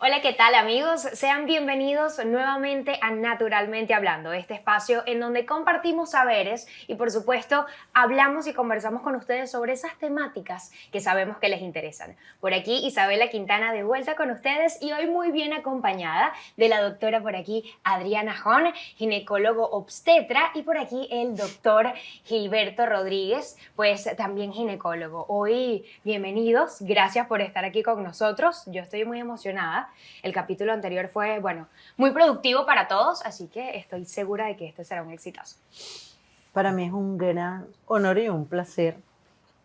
Hola, ¿qué tal amigos? Sean bienvenidos nuevamente a Naturalmente Hablando, este espacio en donde compartimos saberes y por supuesto hablamos y conversamos con ustedes sobre esas temáticas que sabemos que les interesan. Por aquí Isabela Quintana de vuelta con ustedes y hoy muy bien acompañada de la doctora por aquí Adriana Jón, ginecólogo obstetra, y por aquí el doctor Gilberto Rodríguez, pues también ginecólogo. Hoy bienvenidos, gracias por estar aquí con nosotros, yo estoy muy emocionada. El capítulo anterior fue, bueno, muy productivo para todos, así que estoy segura de que este será un exitazo. Para mí es un gran honor y un placer.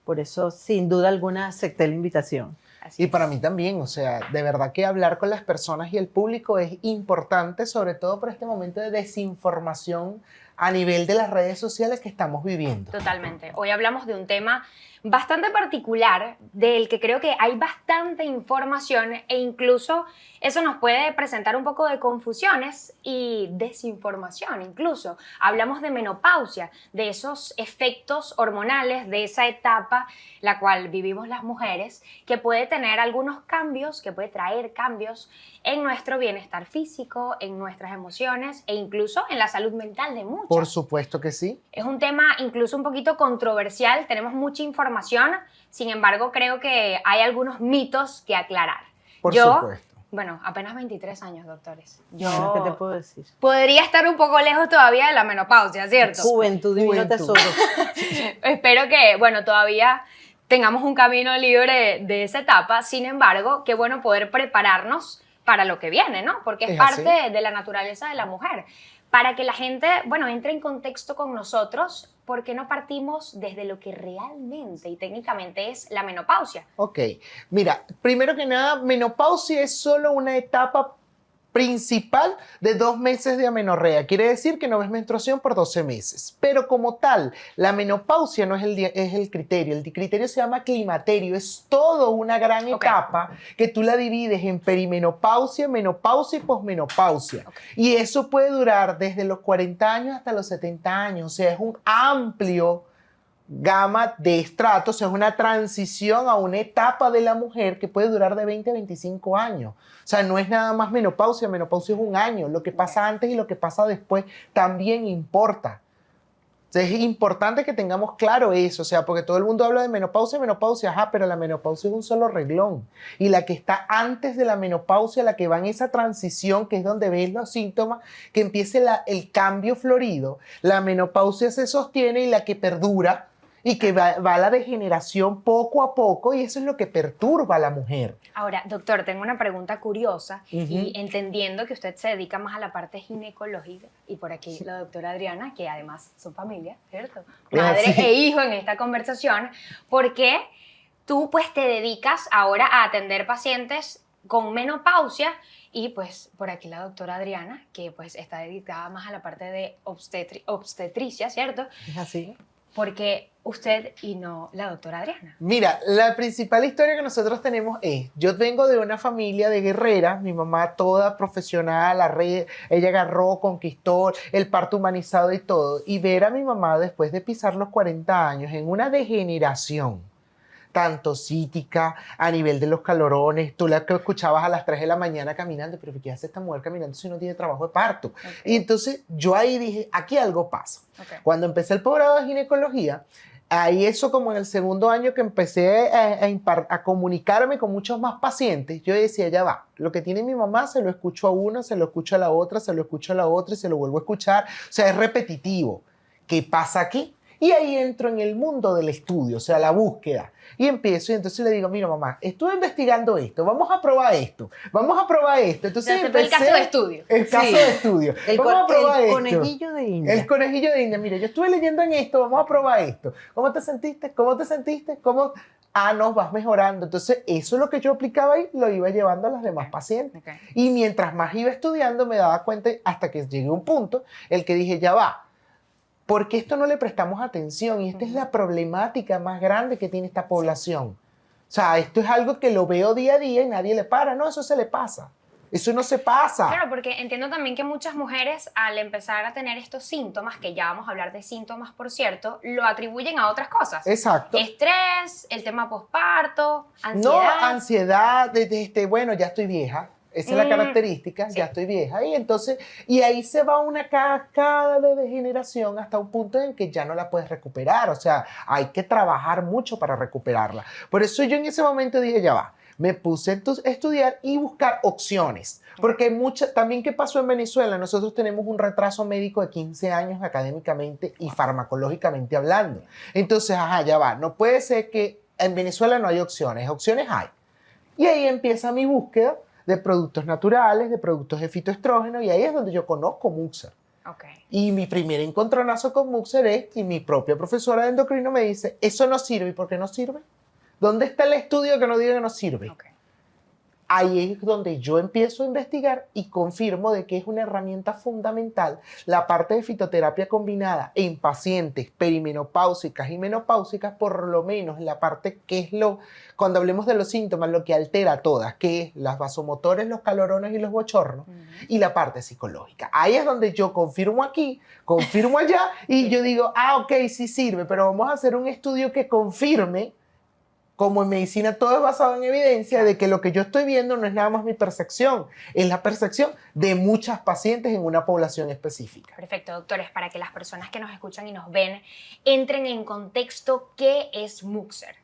Por eso, sin duda alguna, acepté la invitación. Y para mí también, o sea, de verdad que hablar con las personas y el público es importante, sobre todo por este momento de desinformación a nivel de las redes sociales que estamos viviendo. Totalmente. Hoy hablamos de un tema bastante particular, del que creo que hay bastante información e incluso eso nos puede presentar un poco de confusiones y desinformación incluso. Hablamos de menopausia, de esos efectos hormonales, de esa etapa la cual vivimos las mujeres, que puede tener algunos cambios, que puede traer cambios en nuestro bienestar físico, en nuestras emociones e incluso en la salud mental de muchas. Por supuesto que sí. Es un tema incluso un poquito controversial, tenemos mucha información, sin embargo creo que hay algunos mitos que aclarar. Por supuesto. Bueno, apenas 23 años, doctores. Bueno, ¿qué te puedo decir? Podría estar un poco lejos todavía de la menopausia, ¿cierto? Juventud, divino tesoro. Espero que, bueno, todavía tengamos un camino libre de esa etapa, sin embargo, qué bueno poder prepararnos para lo que viene, ¿no? Porque es parte de la naturaleza de la mujer. Para que la gente, bueno, entre en contexto con nosotros, ¿por qué no partimos desde lo que realmente y técnicamente es la menopausia? Ok, mira, primero que nada, menopausia es solo una etapa principal de 2 meses de amenorrea. Quiere decir que no ves menstruación por 12 meses. Pero como tal, la menopausia no es el criterio. El criterio se llama climaterio. Es toda una gran etapa que tú la divides en perimenopausia, menopausia y posmenopausia. Y eso puede durar desde los 40 años hasta los 70 años. O sea, es un amplio gama de estratos, es una transición a una etapa de la mujer que puede durar de 20 a 25 años. O sea, no es nada más menopausia es un año. Lo que pasa antes y lo que pasa después también importa. Entonces, es importante que tengamos claro eso, o sea, porque todo el mundo habla de menopausia, ajá, pero la menopausia es un solo reglón. Y la que está antes de la menopausia, la que va en esa transición, que es donde ves los síntomas, que empiece el cambio florido, la menopausia se sostiene y la que perdura, y que va a la degeneración poco a poco, y eso es lo que perturba a la mujer. Ahora, doctor, tengo una pregunta curiosa y entendiendo que usted se dedica más a la parte ginecológica y por aquí la doctora Adriana, que además son familia, ¿cierto? Madre e hijo en esta conversación, ¿por qué tú pues te dedicas ahora a atender pacientes con menopausia? Y pues por aquí la doctora Adriana, que pues está dedicada más a la parte de obstetricia, ¿cierto? Es así. Porque usted y no la doctora Adriana. Mira, la principal historia que nosotros tenemos es, yo vengo de una familia de guerreras, mi mamá toda profesional, ella agarró, conquistó el parto humanizado y todo, y ver a mi mamá después de pisar los 40 años en una degeneración, tanto psíquica, a nivel de los calorones, tú la escuchabas a las 3 de la mañana caminando, pero ¿qué hace esta mujer caminando si no tiene trabajo de parto? Y entonces yo ahí dije, aquí algo pasa. Cuando empecé el posgrado de ginecología, ahí eso como en el segundo año que empecé a comunicarme con muchos más pacientes, yo decía, ya va, lo que tiene mi mamá se lo escucho a una, se lo escucho a la otra, se lo escucho a la otra y se lo vuelvo a escuchar. O sea, es repetitivo. ¿Qué pasa aquí? Y ahí entro en el mundo del estudio, o sea, la búsqueda. Y empiezo y entonces le digo, mira mamá, estuve investigando esto, vamos a probar esto, vamos a probar esto. Entonces el caso de estudio. El caso de estudio. Vamos a probar el esto. conejillo de India. El conejillo de India. Mira, yo estuve leyendo en esto, vamos a probar esto. ¿Cómo te sentiste? ¿Cómo te sentiste? ¿Cómo? Ah, no, vas mejorando. Entonces, eso es lo que yo aplicaba ahí, lo iba llevando a los demás pacientes. Y mientras más iba estudiando, me daba cuenta hasta que llegué a un punto, el que dije, ya va. Porque esto no le prestamos atención y esta es la problemática más grande que tiene esta población. O sea, esto es algo que lo veo día a día y nadie le para. No, eso se le pasa. Eso no se pasa. Claro, porque entiendo también que muchas mujeres al empezar a tener estos síntomas, que ya vamos a hablar de síntomas, por cierto, lo atribuyen a otras cosas. Exacto. Estrés, el tema posparto, ansiedad. No, ansiedad, bueno, ya estoy vieja. Esa es la característica, ya estoy vieja. Y entonces, y ahí se va una cascada de degeneración hasta un punto en que ya no la puedes recuperar. O sea, hay que trabajar mucho para recuperarla. Por eso yo en ese momento dije, ya va. Me puse a estudiar y buscar opciones. Porque también, ¿qué pasó en Venezuela? Nosotros tenemos un retraso médico de 15 años académicamente y farmacológicamente hablando. Entonces, ya va. No puede ser que en Venezuela no hay opciones. Opciones hay. Y ahí empieza mi búsqueda de productos naturales, de productos de fitoestrógeno, y ahí es donde yo conozco Muxer. Okay. Y mi primer encontronazo con Muxer es que mi propia profesora de endocrino me dice, eso no sirve. ¿Y por qué no sirve? ¿Dónde está el estudio que no diga que no sirve? Okay. Ahí es donde yo empiezo a investigar y confirmo de que es una herramienta fundamental la parte de fitoterapia combinada en pacientes perimenopáusicas y menopáusicas, por lo menos la parte que es cuando hablemos de los síntomas, lo que altera todas, que es las vasomotores, los calorones y los bochornos, y la parte psicológica. Ahí es donde yo confirmo aquí, confirmo allá, y yo digo, ok, sí sirve, pero vamos a hacer un estudio que confirme. Como en medicina todo es basado en evidencia de que lo que yo estoy viendo no es nada más mi percepción, es la percepción de muchas pacientes en una población específica. Perfecto, doctores, para que las personas que nos escuchan y nos ven entren en contexto, ¿qué es Muxer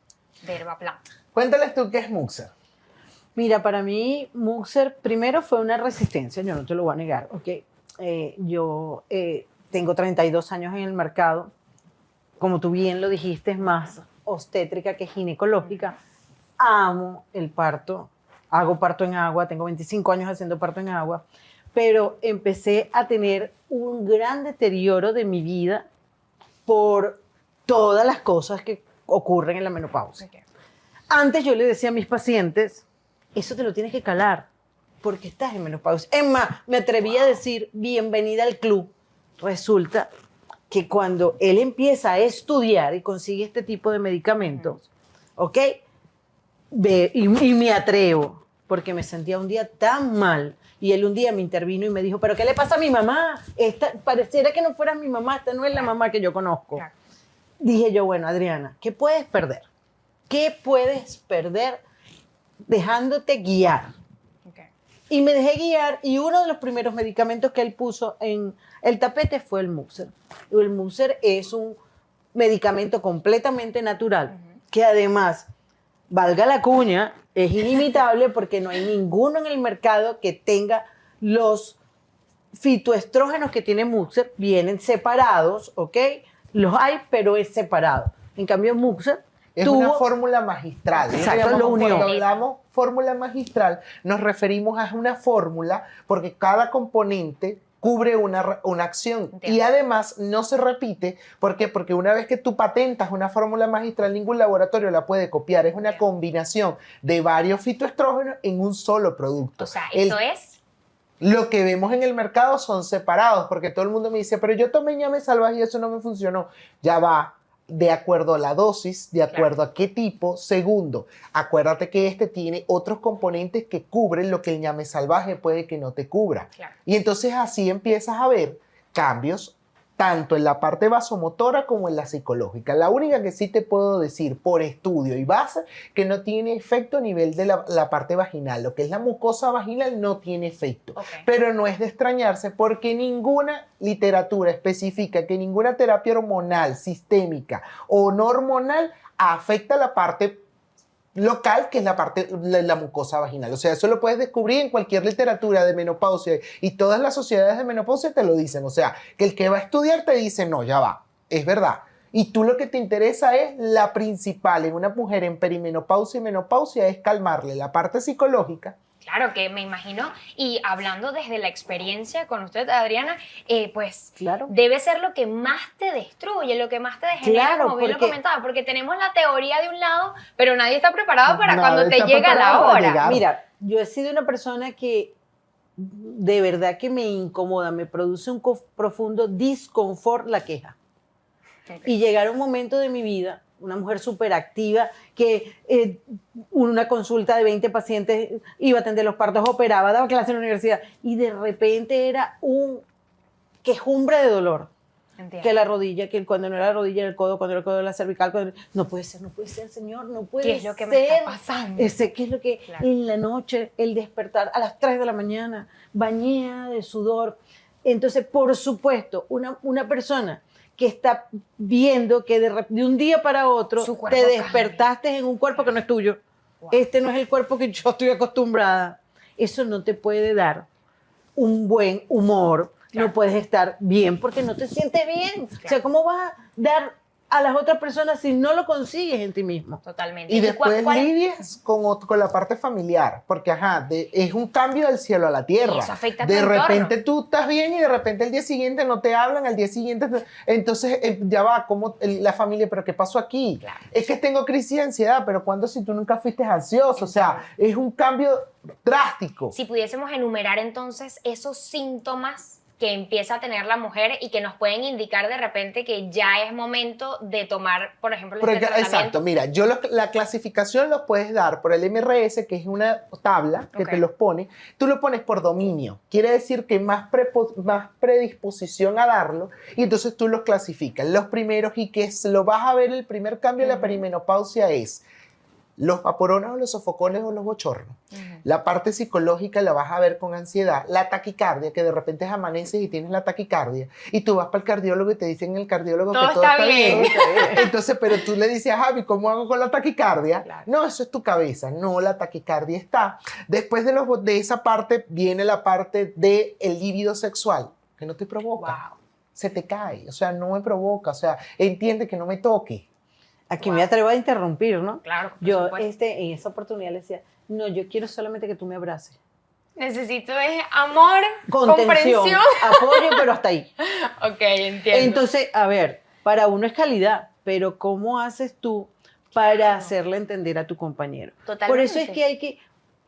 de Herbaplanta? Cuéntales tú qué es Muxer. Mira, para mí Muxer primero fue una resistencia, yo no te lo voy a negar, ¿ok? Yo tengo 32 años en el mercado, como tú bien lo dijiste, es más obstétrica que ginecológica. Amo el parto, hago parto en agua, tengo 25 años haciendo parto en agua, pero empecé a tener un gran deterioro de mi vida por todas las cosas que ocurren en la menopausia. Okay. Antes yo le decía a mis pacientes, eso te lo tienes que calar, porque estás en menopausia. Es más, me atreví a decir, bienvenida al club. Resulta que cuando él empieza a estudiar y consigue este tipo de medicamentos, ¿ok? Y me atrevo, porque me sentía un día tan mal, y él un día me intervino y me dijo, ¿pero qué le pasa a mi mamá? Pareciera que no fuera mi mamá, esta no es la mamá que yo conozco. Claro. Dije yo, bueno, Adriana, ¿qué puedes perder? ¿Qué puedes perder dejándote guiar? Okay. Y me dejé guiar, y uno de los primeros medicamentos que él puso en el tapete fue el Muxer. El Muxer es un medicamento completamente natural, que además, valga la cuña, es inimitable porque no hay ninguno en el mercado que tenga los fitoestrógenos que tiene Muxer. Vienen separados, ¿ok? Los hay, pero es separado. En cambio, Muxer es una fórmula magistral. Exacto, lo unió. Cuando hablamos fórmula magistral, nos referimos a una fórmula porque cada componente cubre una acción. Entiendo. Y además no se repite. ¿Por qué? Porque una vez que tú patentas una fórmula magistral, ningún laboratorio la puede copiar. Es una combinación de varios fitoestrógenos en un solo producto. O sea, esto es... Lo que vemos en el mercado son separados, porque todo el mundo me dice, pero yo tomé ñame salvaje y eso no me funcionó. Ya va. De acuerdo a la dosis, de acuerdo a qué tipo. Segundo, acuérdate que este tiene otros componentes que cubren lo que el ñame salvaje puede que no te cubra. Claro. Y entonces así empiezas a ver cambios tanto en la parte vasomotora como en la psicológica. La única que sí te puedo decir por estudio y base que no tiene efecto a nivel de la parte vaginal. Lo que es la mucosa vaginal no tiene efecto. Okay. Pero no es de extrañarse porque ninguna literatura especifica que ninguna terapia hormonal, sistémica o no hormonal afecta la parte local, que es la parte de la mucosa vaginal. O sea, eso lo puedes descubrir en cualquier literatura de menopausia y todas las sociedades de menopausia te lo dicen. O sea, que el que va a estudiar te dice, no, ya va, es verdad. Y tú lo que te interesa es la principal en una mujer en perimenopausia y menopausia es calmarle la parte psicológica. Claro, que me imagino, y hablando desde la experiencia con usted, Adriana, pues claro, debe ser lo que más te destruye, lo que más te degenera, como bien lo comentaba, porque tenemos la teoría de un lado, pero nadie está preparado para cuando te llega la hora. Mira, yo he sido una persona que de verdad que me incomoda, me produce un profundo disconfort la queja. Okay. Y llegar a un momento de mi vida, una mujer súper activa, que una consulta de 20 pacientes iba a atender los partos, operaba, daba clase en la universidad, y de repente era un quejumbre de dolor. Entiendo. que la rodilla, que cuando no era la rodilla, el codo, cuando era el codo, la cervical. No puede ser, señor, no puede ser. ¿Qué es lo que me está pasando? ¿Qué es lo que Claro. en la noche, el despertar a las 3 de la mañana, bañada de sudor? Entonces, por supuesto, una persona que está viendo que de un día para otro Su cuerpo te cambia. despertaste en un cuerpo que no es tuyo. Wow. Este no es el cuerpo que yo estoy acostumbrada. Eso no te puede dar un buen humor. Claro. No puedes estar bien porque no te sientes bien. Claro. O sea, ¿cómo vas a dar a las otras personas si no lo consigues en ti mismo? Totalmente. Y después cuál es- lidias con la parte familiar, porque es un cambio del cielo a la tierra. Y eso afecta a tu de entorno. repente tú estás bien y de repente el día siguiente no te hablan, al día siguiente entonces ya va, como la familia, pero ¿qué pasó aquí? Claro. Es que tengo crisis de ansiedad, pero ¿cuándo si tú nunca fuiste ansioso? O sea, es un cambio drástico. Si pudiésemos enumerar entonces esos síntomas que empieza a tener la mujer y que nos pueden indicar de repente que ya es momento de tomar, por ejemplo, este tratamiento. Exacto, mira, la clasificación los puedes dar por el MRS, que es una tabla que Ok. te los pone. Tú lo pones por dominio, quiere decir que más predisposición a darlo, y entonces tú los clasificas. Los primeros, y que lo vas a ver, el primer cambio de la perimenopausia es los vaporones o los sofocones o los bochornos. La parte psicológica la vas a ver con ansiedad, la taquicardia, que de repente amaneces y tienes la taquicardia, y tú vas para el cardiólogo y te dicen el cardiólogo Todo que todo está está bien. bien. Entonces, pero tú le dices a Javi, ¿cómo hago con la taquicardia? Claro. No, eso es tu cabeza. No, la taquicardia está. Después de esa parte viene la parte del líbido sexual, que no te provoca. Wow. Se te cae, o sea, no me provoca, o sea, entiende que no me toque. Aquí Wow. me atrevo a interrumpir, ¿no? Claro, por Yo supuesto. en esa oportunidad le decía, no, yo quiero solamente que tú me abraces. Necesito es amor, Contención, comprensión. apoyo, pero hasta ahí. Ok, entiendo. Entonces, a ver, para uno es calidad, pero ¿cómo haces tú para hacerle entender a tu compañero? Totalmente. Por eso es que hay que,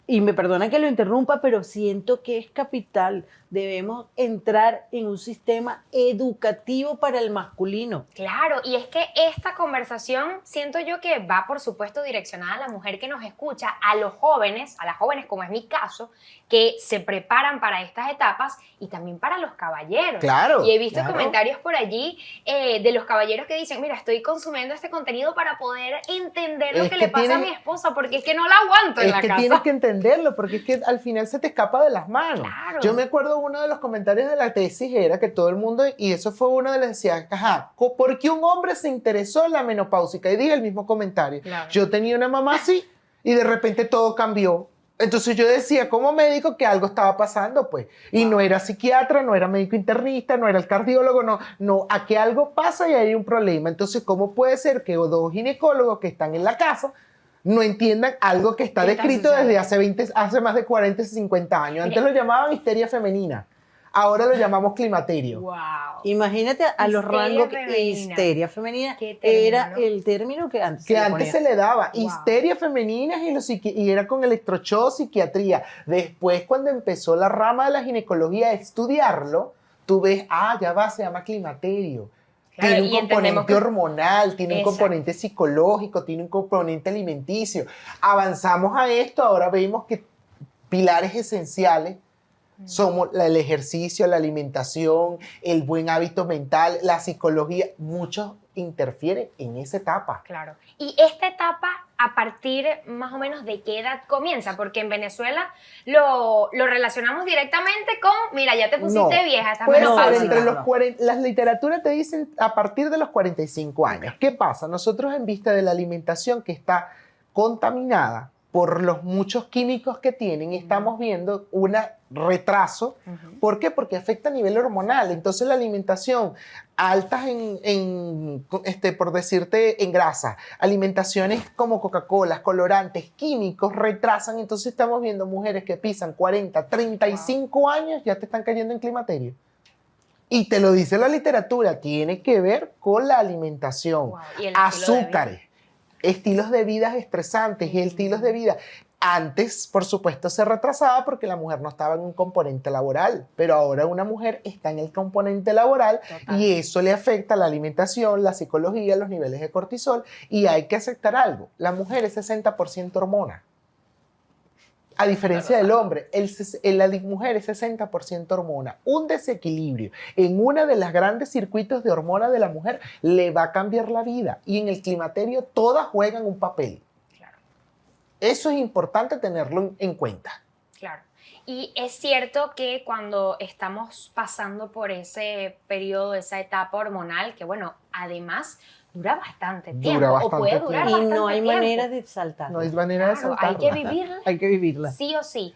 y me perdonan que lo interrumpa, pero siento que es capital. Debemos entrar en un sistema educativo para el masculino. Claro, y es que esta conversación siento yo que va, por supuesto, direccionada a la mujer que nos escucha, a los jóvenes, a las jóvenes, como es mi caso, que se preparan para estas etapas y también para los caballeros. Claro, Y he visto claro. comentarios por allí de los caballeros que dicen, mira, estoy consumiendo este contenido para poder entender lo Es que que le pasa a tienes- mi esposa, porque es que no la aguanto en Es la que casa. tienes que entenderlo, porque es que al final se te escapa de las manos. Claro. Yo me acuerdo uno de los comentarios de la tesis era que todo el mundo, y eso fue uno de los que decía, ajá, ¿por qué un hombre se interesó en la menopáusica? Y dije el mismo comentario. Claro. Yo tenía una mamá así y de repente todo cambió. Entonces yo decía como médico que algo estaba pasando, pues. Y no era psiquiatra, no era médico internista, no era el cardiólogo, no, aquí algo pasa y hay un problema. Entonces, ¿cómo puede ser que dos ginecólogos que están en la casa no entiendan algo que está ¿Qué está descrito sucediendo? desde hace más de 40, 50 años? Antes Mire. lo llamaban histeria femenina, ahora lo llamamos climaterio. Wow. Imagínate a los Histeria rangos femenina. histeria femenina. ¿Qué término, Era no? el término que antes Que se le antes ponía. se le daba Wow. histeria femenina y era con electrochoc, psiquiatría. Después, cuando empezó la rama de la ginecología a estudiarlo, tú ves, ya va, se llama climaterio. Claro, Tiene y un entendemos componente que- hormonal, tiene un Exacto. componente psicológico, tiene un componente alimenticio. Avanzamos a esto, ahora vemos que pilares esenciales somos el ejercicio, la alimentación, el buen hábito mental, la psicología. Muchos interfieren en esa etapa. Claro. Y esta etapa, ¿a partir más o menos de qué edad comienza? Porque en Venezuela lo relacionamos directamente con, mira, ya te pusiste No, vieja, estás puede ser menopáusica. entre los no. 40, las literaturas te dicen a partir de los 45 años. ¿Qué pasa? Nosotros en vista de la alimentación que está contaminada por los muchos químicos que tienen, estamos viendo un retraso. Ujú. ¿Por qué? Porque afecta a nivel hormonal. Entonces la alimentación altas por decirte, en grasa, alimentaciones como Coca-Cola, colorantes, químicos, retrasan. Entonces estamos viendo mujeres que pisan 40, 35 años, ya te están cayendo en climaterio. Y te lo dice la literatura, tiene que ver con la alimentación, Wow. Y el estilo de vida. azúcares, estilos de vida estresantes y estilos de vida. Antes, por supuesto, se retrasaba porque la mujer no estaba en un componente laboral, pero ahora una mujer está en el componente laboral Total. y eso le afecta a la alimentación, la psicología, los niveles de cortisol, y hay que aceptar algo. La mujer es 60% hormona. A diferencia del hombre, la mujer es 60% hormona. Un desequilibrio en una de las grandes circuitos de hormona de la mujer le va a cambiar la vida. Y en el climaterio todas juegan un papel. Claro. Eso es importante tenerlo en cuenta. Claro. Y es cierto que cuando estamos pasando por ese periodo, esa etapa hormonal, que bueno, además dura bastante tiempo, o puede durar Y bastante no hay tiempo. manera de saltar. No hay manera de Claro, saltarla. hay que vivirla Hay que vivirla. sí o sí.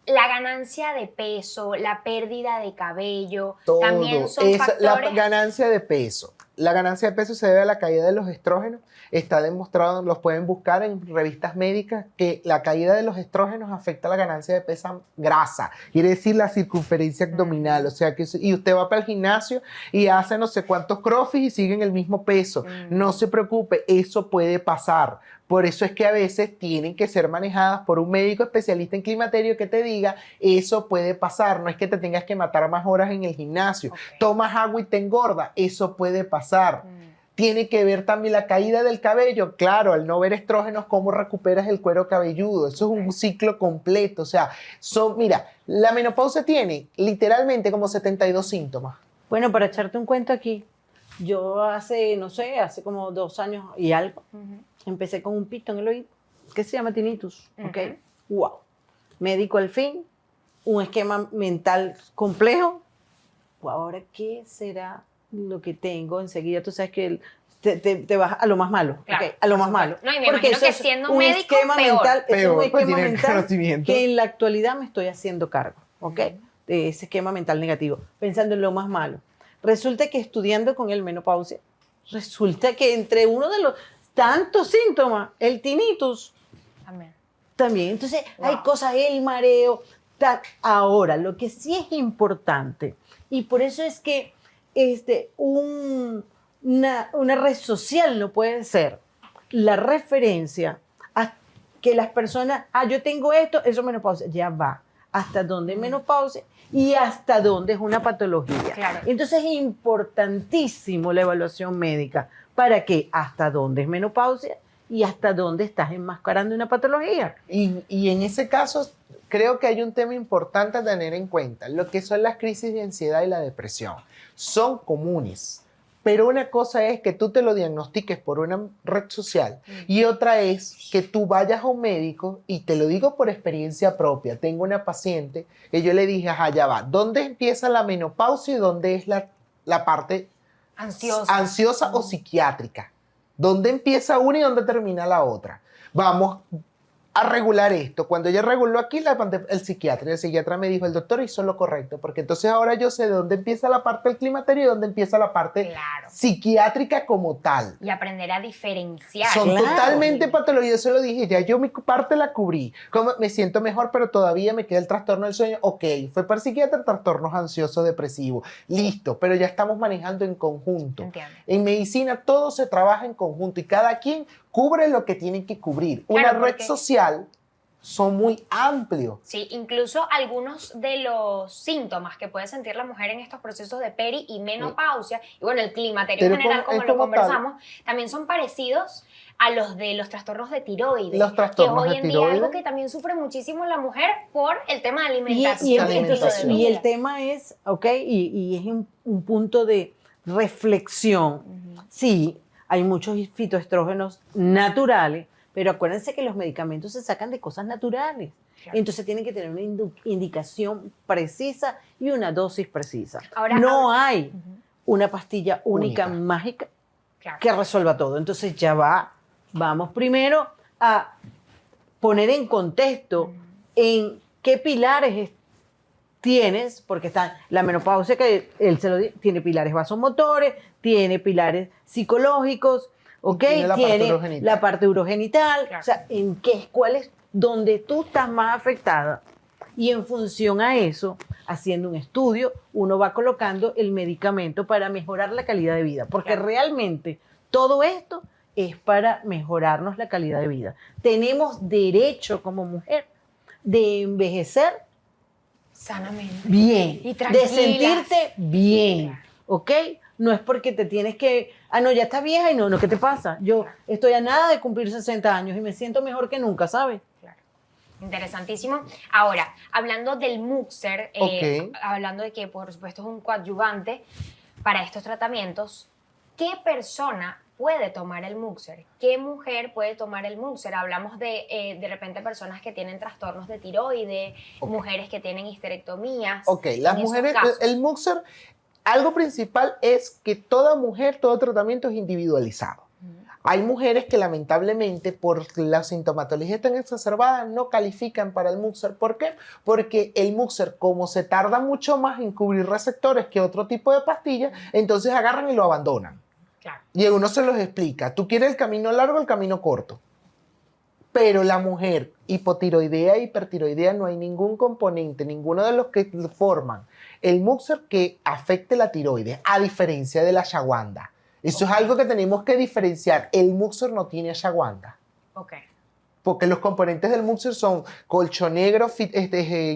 La ganancia de peso, la pérdida de cabello, Todo. también son La factores. ganancia de peso. La ganancia de peso se debe a la caída de los estrógenos. Está demostrado, los pueden buscar en revistas médicas, que la caída de los estrógenos afecta la ganancia de peso grasa. Quiere decir la circunferencia abdominal. O sea, y usted va para el gimnasio y hace no sé cuántos crossfit y siguen el mismo peso. No se preocupe, eso puede pasar. Por eso es que a veces tienen que ser manejadas por un médico especialista en climaterio que te diga, eso puede pasar. No es que te tengas que matar más horas en el gimnasio. Ok. Tomas agua y te engorda. Eso puede pasar. Tiene que ver también la caída del cabello. Claro, al no ver estrógenos, ¿cómo recuperas el cuero cabelludo? Eso es un ciclo completo. O sea, mira, la menopausia tiene literalmente como 72 síntomas. Bueno, para echarte un cuento aquí, yo hace como 2 años y algo, empecé con un pito en el oído, que se llama tinnitus, ¿ok? Wow. Médico al fin, un esquema mental complejo. Ahora, ¿qué será lo que tengo? Enseguida tú sabes que te vas a lo más malo, Claro, ¿ok? A lo por más malo. supuesto. No, y me Porque imagino eso que es siendo un médico, esquema peor. mental, es Peor, un pues esquema tiene mental conocimiento. que en la actualidad me estoy haciendo cargo, ¿ok? De ese esquema mental negativo, pensando en lo más malo. Resulta que estudiando con el menopausia, resulta que entre uno de los tantos síntomas, el tinnitus, También. también. Entonces, Wow. hay cosas, el mareo. Ahora, lo que sí es importante, y por eso es que una red social no puede ser la referencia a que las personas, yo tengo esto, eso es menopausia, ya va. ¿Hasta dónde es menopausia? Y hasta dónde es una patología. Claro. Entonces es importantísimo la evaluación médica. ¿Para qué? ¿Hasta dónde es menopausia? Y hasta dónde estás enmascarando una patología. Y en ese caso, creo que hay un tema importante a tener en cuenta, lo que son las crisis de ansiedad y la depresión. Son comunes, pero una cosa es que tú te lo diagnostiques por una red social y otra es que tú vayas a un médico, y te lo digo por experiencia propia. Tengo una paciente que yo le dije, ya va, ¿dónde empieza la menopausia y dónde es la parte ansiosa o psiquiátrica? ¿Dónde empieza una y dónde termina la otra? Vamos a regular esto. Cuando ella reguló aquí, el psiquiatra me dijo, el doctor hizo lo correcto, porque entonces ahora yo sé de dónde empieza la parte del climaterio y dónde empieza la parte Claro. psiquiátrica como tal. Y aprender a diferenciar. Son Claro. totalmente patologías, eso lo dije, ya yo mi parte la cubrí. Como me siento mejor, pero todavía me queda el trastorno del sueño. Ok, fue para el psiquiatra, trastornos ansiosos depresivos. Listo, pero ya estamos manejando en conjunto. Entiendo. En medicina todo se trabaja en conjunto y cada quien cubre lo que tiene que cubrir. Claro, Una red porque- social son muy amplios. Sí, incluso algunos de los síntomas que puede sentir la mujer en estos procesos de peri y menopausia, y bueno, el climaterio en Pero general, como es lo como tal. conversamos, también son parecidos a los de los trastornos de tiroides. Los trastornos que de hoy en día es algo tiroides. que también sufre muchísimo la mujer por el tema de Y, alimentación. y- alimentación. entonces, estilo de y el vida. tema es, ¿ok? Y es un punto de reflexión. Sí, hay muchos fitoestrógenos naturales, pero acuérdense que los medicamentos se sacan de cosas naturales. Claro. Entonces tienen que tener una indicación precisa y una dosis precisa. Ahora, No hay una pastilla única, Única. mágica, Claro. que resuelva todo. Entonces ya vamos primero a poner en contexto en qué pilares tienes, porque está la menopausia, que él se lo tiene pilares vasomotores, tiene pilares psicológicos, ¿ok? Tiene la parte Tiene urogenital. la parte urogenital, Claro. o sea, cuál es donde tú estás más afectada, y en función a eso, haciendo un estudio, uno va colocando el medicamento para mejorar la calidad de vida, porque Claro. realmente todo esto es para mejorarnos la calidad de vida. Tenemos derecho como mujer de envejecer Sanamente. bien, Y de tranquilas. sentirte bien, Claro. ¿ok? No es porque te tienes que, no, ya estás vieja y no, ¿qué te pasa? Yo estoy a nada de cumplir 60 años y me siento mejor que nunca, ¿sabes? Claro. Interesantísimo. Ahora, hablando del Muxer, Ok. hablando de que por supuesto es un coadyuvante para estos tratamientos, ¿qué persona puede tomar el Muxer? ¿Qué mujer puede tomar el Muxer? Hablamos de repente personas que tienen trastornos de tiroides, Ok. mujeres que tienen histerectomías. Ok, en las esos mujeres, casos. el Muxer, algo principal es que toda mujer, todo tratamiento es individualizado. Hay mujeres que lamentablemente por la sintomatología tan exacerbada no califican para el Muxer. ¿Por qué? Porque el Muxer, como se tarda mucho más en cubrir receptores que otro tipo de pastillas, entonces agarran y lo abandonan. Claro. Y uno se los explica. ¿Tú quieres el camino largo o el camino corto? Pero la mujer hipotiroidea e hipertiroidea no hay ningún componente, ninguno de los que forman el Muxer que afecte la tiroides, a diferencia de la ashwagandha. Eso es algo que tenemos que diferenciar. El Muxer no tiene ashwagandha. Ok. Porque los componentes del Muxer son colcho negro,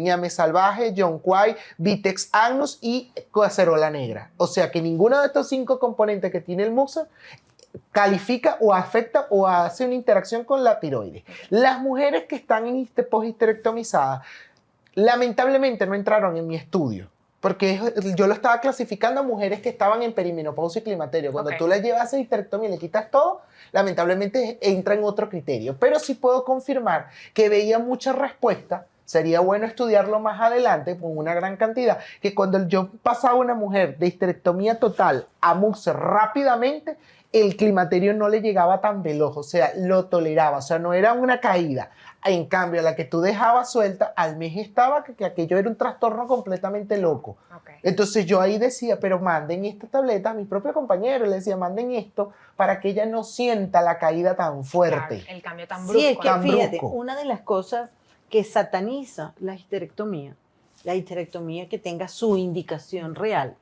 ñame salvaje, yonquai, vitex agnus y acerola negra. O sea que ninguno de estos 5 componentes que tiene el Muxer califica o afecta o hace una interacción con la tiroides. Las mujeres que están poshisterectomizadas, lamentablemente no entraron en mi estudio. Porque yo lo estaba clasificando a mujeres que estaban en perimenopausia y climaterio. Cuando Ok. tú les llevas a histerectomía y le quitas todo, lamentablemente entra en otro criterio. Pero sí puedo confirmar que veía mucha respuesta. Sería bueno estudiarlo más adelante con una gran cantidad. Que cuando yo pasaba a una mujer de histerectomía total a Muxer rápidamente, el climaterio no le llegaba tan veloz. O sea, lo toleraba. O sea, no era una caída. En cambio, la que tú dejabas suelta, al mes estaba que aquello era un trastorno completamente loco. Ok. Entonces yo ahí decía, pero manden esta tableta a mis propios compañeros, les decía, manden esto para que ella no sienta la caída tan fuerte. Claro, el cambio tan brusco. Sí, es que tan fíjate, brusco. una de las cosas que sataniza la histerectomía que tenga su indicación real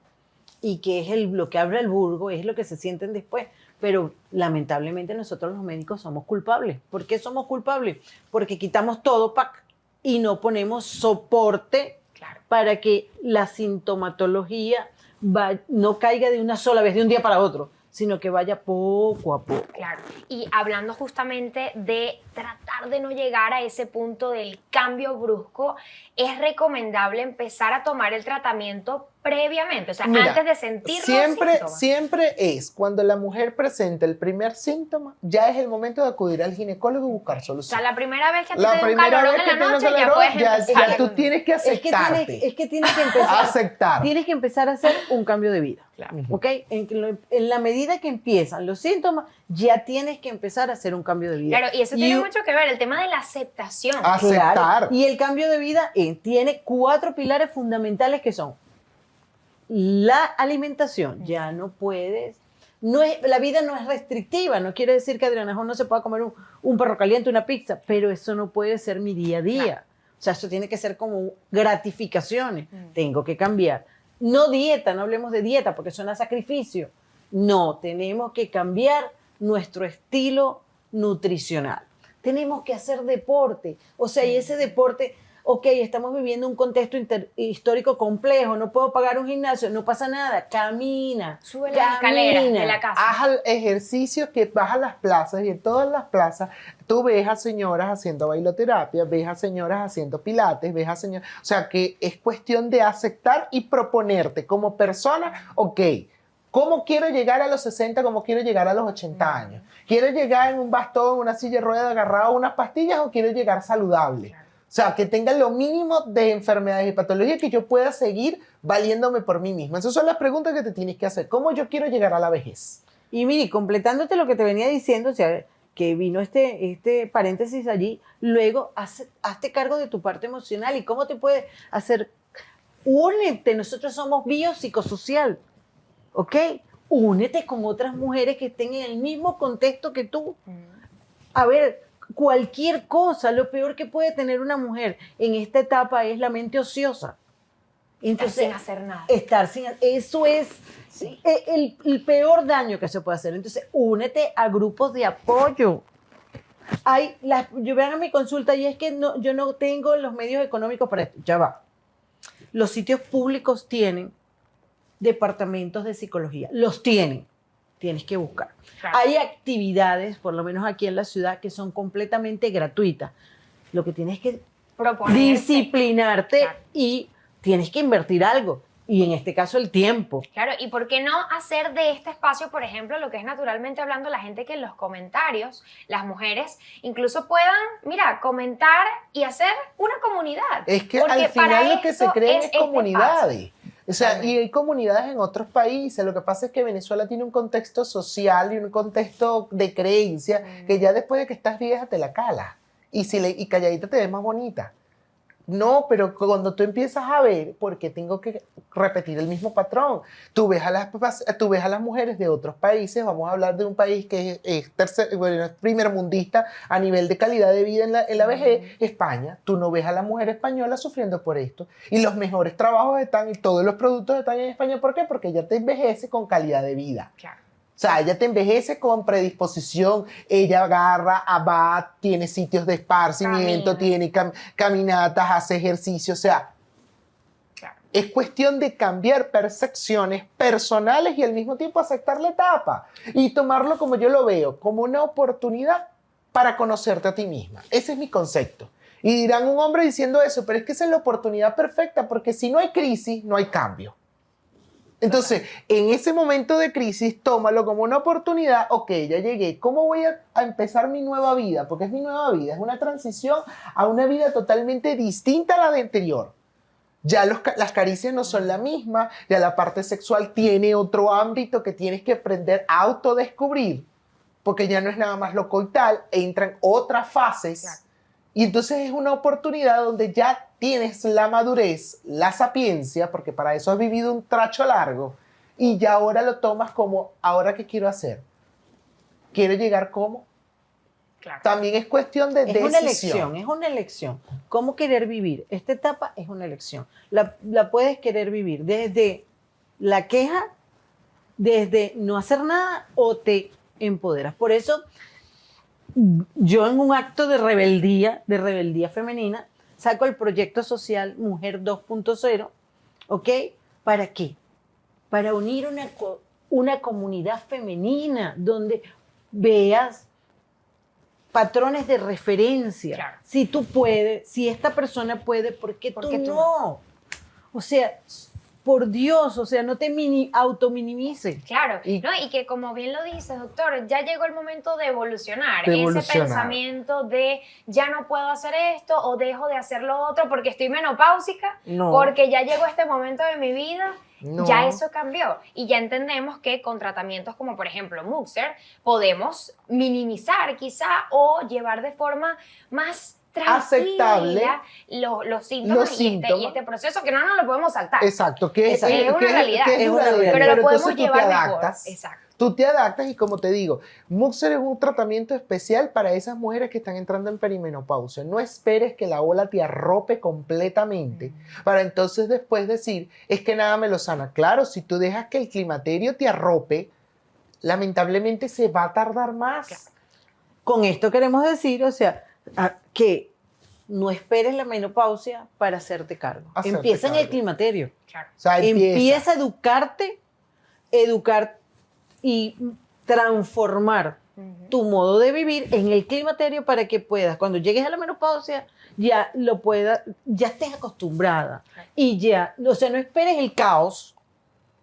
y que es lo que abre el burgo, es lo que se sienten después. Pero lamentablemente nosotros los médicos somos culpables. ¿Por qué somos culpables? Porque quitamos todo y no ponemos soporte Claro. para que la sintomatología no caiga de una sola vez, de un día para otro, sino que vaya poco a poco. Claro, y hablando justamente de tratar de no llegar a ese punto del cambio brusco, es recomendable empezar a tomar el tratamiento previamente, o sea, Mira, antes de sentir los síntomas. siempre es cuando la mujer presenta el primer síntoma, ya es el momento de acudir al ginecólogo y buscar O sea, solución. la primera vez que te La dé un primera calorón vez en que la te noche, da ya calorón, puedes ya empezar. tú tienes que aceptarte. Es que tienes que empezar, Aceptar. tienes que empezar a hacer un cambio de vida. Claro. ¿Ok? En la medida que empiezan los síntomas, ya tienes que empezar a hacer un cambio de vida. Claro, y eso tiene mucho que ver, el tema de la aceptación. Aceptar. Claro. Y el cambio de vida tiene 4 pilares fundamentales que son la alimentación. Ya no puedes. La vida no es restrictiva. No quiere decir que Adriana Jón no se pueda comer un perro caliente, una pizza, pero eso no puede ser mi día a día. Claro. O sea, eso tiene que ser como gratificaciones. Tengo que cambiar. No dieta, no hablemos de dieta porque suena a sacrificio. No, tenemos que cambiar nuestro estilo nutricional. Tenemos que hacer deporte. O sea, y ese deporte, ok, estamos viviendo un contexto histórico complejo, no puedo pagar un gimnasio, no pasa nada, camina. Sube las escaleras de la casa. Haz ejercicios que vas a las plazas y en todas las plazas tú ves a señoras haciendo bailoterapia, ves a señoras haciendo pilates, ves a señoras... O sea, que es cuestión de aceptar y proponerte como persona, ok, ¿cómo quiero llegar a los 60? ¿Cómo quiero llegar a los 80 años? ¿Quiero llegar en un bastón, en una silla de ruedas, agarrado a unas pastillas o quiero llegar saludable? O sea, que tenga lo mínimo de enfermedades y patologías que yo pueda seguir valiéndome por mí misma. Esas son las preguntas que te tienes que hacer. ¿Cómo yo quiero llegar a la vejez? Y mire, completándote lo que te venía diciendo, o sea, que vino este paréntesis allí, luego hazte cargo de tu parte emocional y cómo te puede hacer. Únete, nosotros somos biopsicosocial, ¿ok? Únete con otras mujeres que estén en el mismo contexto que tú. A ver, cualquier cosa, lo peor que puede tener una mujer en esta etapa es la mente ociosa. Entonces, sin hacer nada. Eso es el peor daño que se puede hacer. Entonces, únete a grupos de apoyo. Yo vean a mi consulta y es que yo no tengo los medios económicos para esto. Ya va. Los sitios públicos tienen departamentos de psicología. Los tienen. Tienes que buscar. Claro. Hay actividades, por lo menos aquí en la ciudad, que son completamente gratuitas. Lo que tienes que Proponerse. disciplinarte Claro. y tienes que invertir algo. Y en este caso el tiempo. Claro, y por qué no hacer de este espacio, por ejemplo, lo que es naturalmente hablando, la gente que en los comentarios, las mujeres, incluso puedan, mira, comentar y hacer una comunidad. Es que Porque al para final lo que se esto creen es este comunidades. O sea, Totalmente. y hay comunidades en otros países. Lo que pasa es que Venezuela tiene un contexto social y un contexto de creencia que ya después de que estás vieja te la cala. Y calladita te ves más bonita. No, pero cuando tú empiezas a ver, porque tengo que repetir el mismo patrón, tú ves a las mujeres de otros países, vamos a hablar de un país que es primermundista a nivel de calidad de vida en la vejez, España, tú no ves a la mujer española sufriendo por esto. Y los mejores trabajos están y todos los productos están en España. ¿Por qué? Porque ella te envejece con calidad de vida. Claro. O sea, ella te envejece con predisposición, ella agarra, va, tiene sitios de esparcimiento, Camina. tiene caminatas, hace ejercicio, o sea, Claro. es cuestión de cambiar percepciones personales y al mismo tiempo aceptar la etapa y tomarlo como yo lo veo, como una oportunidad para conocerte a ti misma. Ese es mi concepto. Y dirán un hombre diciendo eso, pero es que esa es la oportunidad perfecta porque si no hay crisis, no hay cambio. Entonces, en ese momento de crisis, tómalo como una oportunidad. Ok, ya llegué. ¿Cómo voy a empezar mi nueva vida? Porque es mi nueva vida. Es una transición a una vida totalmente distinta a la de anterior. Ya las caricias no son la misma. Ya la parte sexual tiene otro ámbito que tienes que aprender a autodescubrir. Porque ya no es nada más lo coital. Entran otras fases. Claro. Y entonces es una oportunidad donde ya tienes la madurez, la sapiencia, porque para eso has vivido un tracho largo, y ya ahora lo tomas como, ¿ahora qué quiero hacer? ¿Quiero llegar cómo? Claro. También es cuestión de decisión. Es una elección. ¿Cómo querer vivir? Esta etapa es una elección. La puedes querer vivir desde la queja, desde no hacer nada o te empoderas. Por eso, yo en un acto de rebeldía femenina, saco el proyecto social Mujer 2.0, ¿ok? ¿Para qué? Para unir una comunidad femenina donde veas patrones de referencia. Claro. Si tú puedes, si esta persona puede, ¿por qué tú no? O sea, por Dios, o sea, no te autominimices. Claro, Y- ¿no? Y que como bien lo dices, doctor, ya llegó el momento de evolucionar. De Ese evolucionar. pensamiento de ya no puedo hacer esto o dejo de hacer lo otro porque estoy menopáusica, No. porque ya llegó este momento de mi vida. No. Ya eso cambió y ya entendemos que con tratamientos como por ejemplo Muxer podemos minimizar quizá o llevar de forma más Aceptable tranquila los síntomas, los y síntomas. este proceso que no nos lo podemos saltar. Exacto, que Exacto. Es una realidad, que es una realidad. pero lo podemos entonces tú llevar te mejor. adaptas. Exacto. Tú te adaptas y como te digo, Muxer es un tratamiento especial para esas mujeres que están entrando en perimenopausia. No esperes que la ola te arrope completamente para entonces después decir, es que nada me lo sana. Claro, si tú dejas que el climaterio te arrope, lamentablemente se va a tardar más. Claro. Con esto queremos decir, o sea, que no esperes la menopausia para hacerte cargo. Hacerte Empieza en el cargo. climaterio. Claro. O sea, Empieza a educar y transformar tu modo de vivir en el climaterio para que puedas, cuando llegues a la menopausia, ya estés acostumbrada. Y ya, o sea, no esperes el caos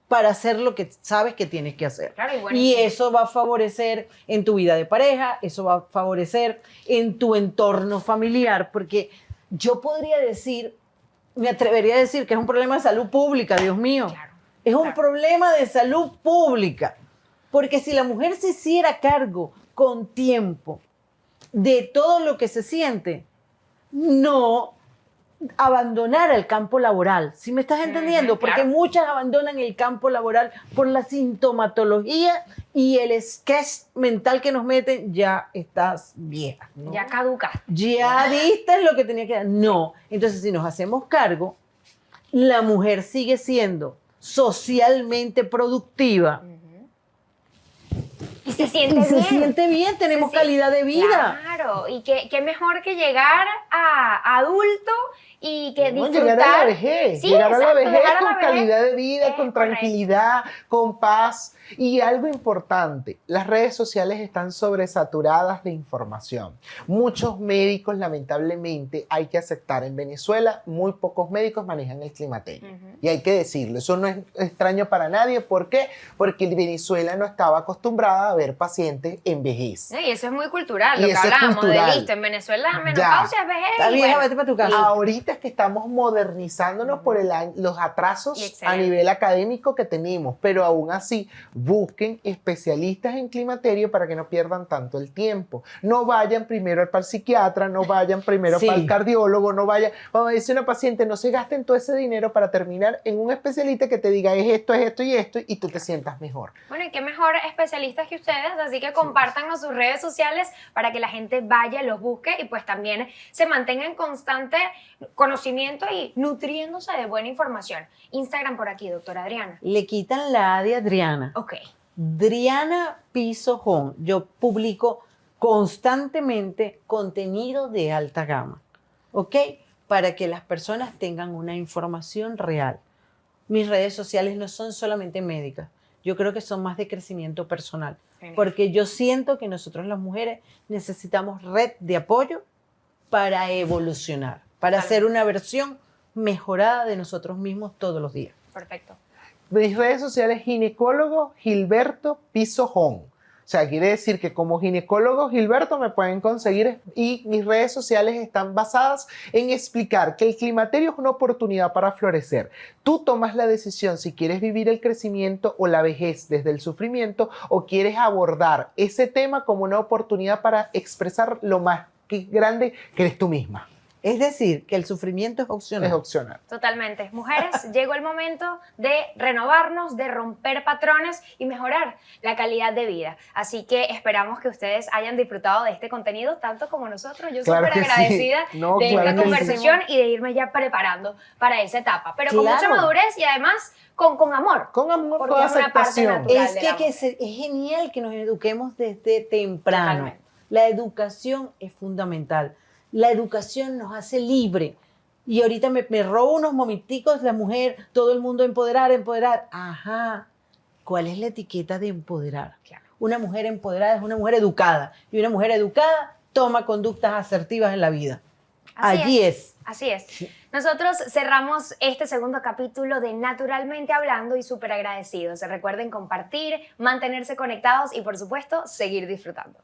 para hacer lo que sabes que tienes que hacer. Claro, y bueno, Y sí. eso va a favorecer en tu vida de pareja, eso va a favorecer en tu entorno familiar, porque yo podría decir, me atrevería a decir que es un problema de salud pública, Dios mío. Claro. Es un Claro. problema de salud pública. Porque si la mujer se hiciera cargo con tiempo de todo lo que se siente, no abandonara el campo laboral. ¿Sí me estás entendiendo? Ujú, Porque claro. muchas abandonan el campo laboral por la sintomatología y el sketch mental que nos meten, ya estás vieja. ¿no? Ya caducaste. Ya viste lo que tenía que dar. No. Entonces, si nos hacemos cargo, la mujer sigue siendo socialmente productiva. Y se siente Y se bien. siente bien, tenemos Sí, calidad de vida. Claro. Claro, y qué mejor que llegar a adulto y que No, disfrutar. llegar a la vejez, Sí, llegar a la exacto, vejez llegar a la con vejez calidad de vida, es con correcto. tranquilidad, con paz. Y algo importante, las redes sociales están sobresaturadas de información. Muchos médicos, lamentablemente, hay que aceptar, en Venezuela muy pocos médicos manejan el climaterio. Ujú. Y hay que decirlo, eso no es extraño para nadie. ¿Por qué? Porque Venezuela no estaba acostumbrada a ver pacientes en vejez. Y eso es muy cultural, Y lo que eso es hablábamos cultural. de listo, en Venezuela menopausia es vejez. Está y vieja, bueno, vete para tu casa. Ahorita es que estamos modernizándonos por los Y atrasos a excelente. nivel académico que tenemos, pero aún así busquen especialistas en climaterio para que no pierdan tanto el tiempo. No vayan primero al psiquiatra, no vayan primero Sí. para el cardiólogo, no vayan, como dice una paciente, no se gasten todo ese dinero para terminar en un especialista que te diga es esto y tú te sientas mejor. Bueno, y qué mejor especialistas que ustedes, así que compártanos sus redes sociales para que la gente vaya, los busque y pues también se mantenga en constante conocimiento y nutriéndose de buena información. Instagram por aquí, doctora Adriana. Le quitan la A de Adriana. Ok. Driana Pisojón. Yo publico constantemente contenido de alta gama, ¿ok? Para que las personas tengan una información real. Mis redes sociales no son solamente médicas, yo creo que son más de crecimiento personal, Genial. porque yo siento que nosotros las mujeres necesitamos red de apoyo para evolucionar, para Totalmente. ser una versión mejorada de nosotros mismos todos los días. Perfecto. Mis redes sociales, ginecólogo Gilberto Pisojón. O sea, quiere decir que como ginecólogo Gilberto me pueden conseguir y mis redes sociales están basadas en explicar que el climaterio es una oportunidad para florecer. Tú tomas la decisión si quieres vivir el crecimiento o la vejez desde el sufrimiento o quieres abordar ese tema como una oportunidad para expresar lo más grande que eres tú misma. Es decir, que el sufrimiento es opcional. Es opcional. Totalmente. Mujeres, llegó el momento de renovarnos, de romper patrones y mejorar la calidad de vida. Así que esperamos que ustedes hayan disfrutado de este contenido tanto como nosotros. Yo Claro súper que sí. agradecida No, de claro esta que sí. conversación y de irme ya preparando para esa etapa. Pero con Claro. mucha madurez y además con amor. Con amor, Porque con es una parte aceptación. natural. Es del que, amor. es genial que nos eduquemos desde temprano. Totalmente. La educación es fundamental. La educación nos hace libre. Y ahorita me robo unos momenticos la mujer, todo el mundo empoderar. Ajá. ¿Cuál es la etiqueta de empoderar? Claro. Una mujer empoderada es una mujer educada. Y una mujer educada toma conductas asertivas en la vida. Así Allí es. Así es. Nosotros cerramos este segundo capítulo de Naturalmente Hablando y súper agradecidos. Recuerden compartir, mantenerse conectados y por supuesto seguir disfrutando.